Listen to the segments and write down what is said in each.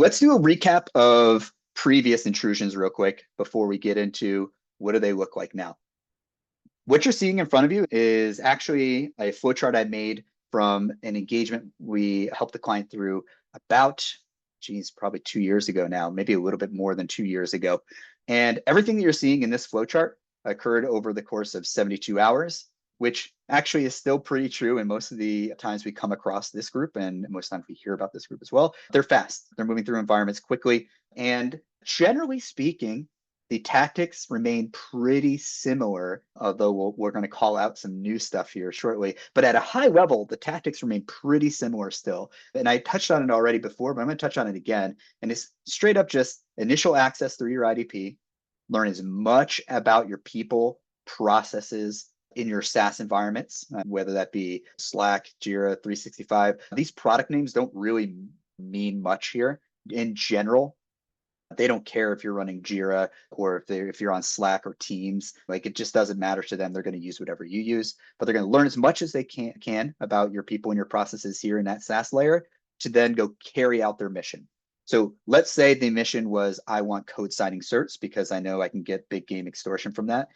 Let's do a recap of previous intrusions real quick before we get into what do they look like now. What you're seeing in front of you is actually a flowchart I made from an engagement we helped the client through about, probably 2 years ago now, maybe a little bit more than 2 years ago. And everything that you're seeing in this flowchart occurred over the course of 72 hours, which actually is still pretty true. And most of the times we come across this group, and most times we hear about this group as well, they're fast. They're moving through environments quickly. And generally speaking, the tactics remain pretty similar, although we're going to call out some new stuff here shortly. But at a high level, the tactics remain pretty similar still. And I touched on it already before, but I'm going to touch on it again. And it's straight up just initial access through your IDP, learn as much about your people, processes in your SaaS environments, whether that be Slack, Jira, 365. These product names don't really mean much here. In general, they don't care if you're running Jira or if you're on Slack or Teams. Like, it just doesn't matter to them. They're going to use whatever you use, but they're going to learn as much as they can about your people and your processes here in that SaaS layer to then go carry out their mission. So let's say the mission was, I want code signing certs because I know I can get big game extortion from that.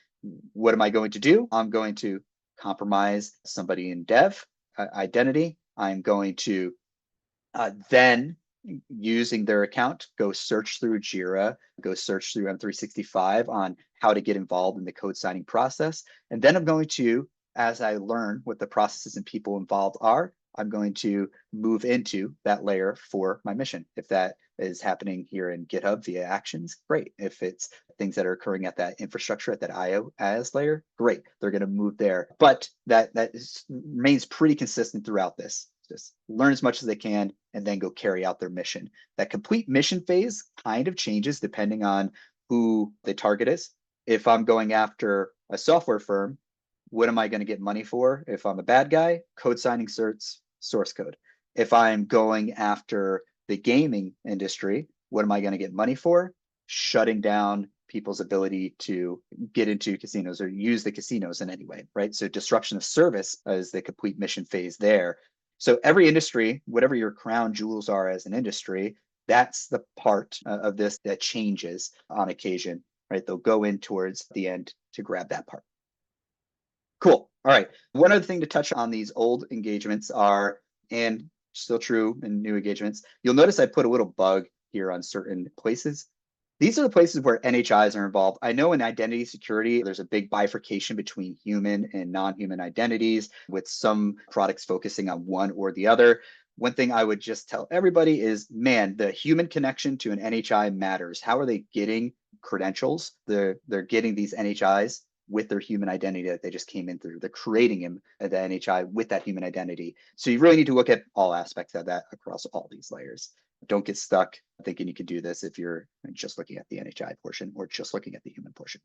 What am I going to do? I'm going to compromise somebody in dev identity. I'm going to then, using their account, go search through Jira, go search through M365 on how to get involved in the code signing process. And then I'm going to, as I learn what the processes and people involved are, I'm going to move into that layer for my mission. If that is happening here in GitHub via actions, great. If it's things that are occurring at that infrastructure, at that IaaS layer, great. They're going to move there. But that remains pretty consistent throughout this. Just learn as much as they can and then go carry out their mission. That complete mission phase kind of changes depending on who the target is. If I'm going after a software firm, what am I going to get money for? If I'm a bad guy, code signing certs, source code. If I'm going after the gaming industry, what am I going to get money for? Shutting down people's ability to get into casinos or use the casinos in any way, right? So disruption of service is the complete mission phase there. So every industry, whatever your crown jewels are as an industry, that's the part of this that changes on occasion, right? They'll go in towards the end to grab that part. Cool. All right. One other thing to touch on these old engagements are, and still true in new engagements, you'll notice I put a little bug here on certain places. These are the places where NHIs are involved. I know in identity security, there's a big bifurcation between human and non-human identities, with some products focusing on one or the other. One thing I would just tell everybody is, man, the human connection to an NHI matters. How are they getting credentials? They're getting these NHIs with their human identity that they just came in through. They're creating him at the NHI with that human identity. So you really need to look at all aspects of that across all these layers. Don't get stuck thinking you can do this if you're just looking at the NHI portion or just looking at the human portion.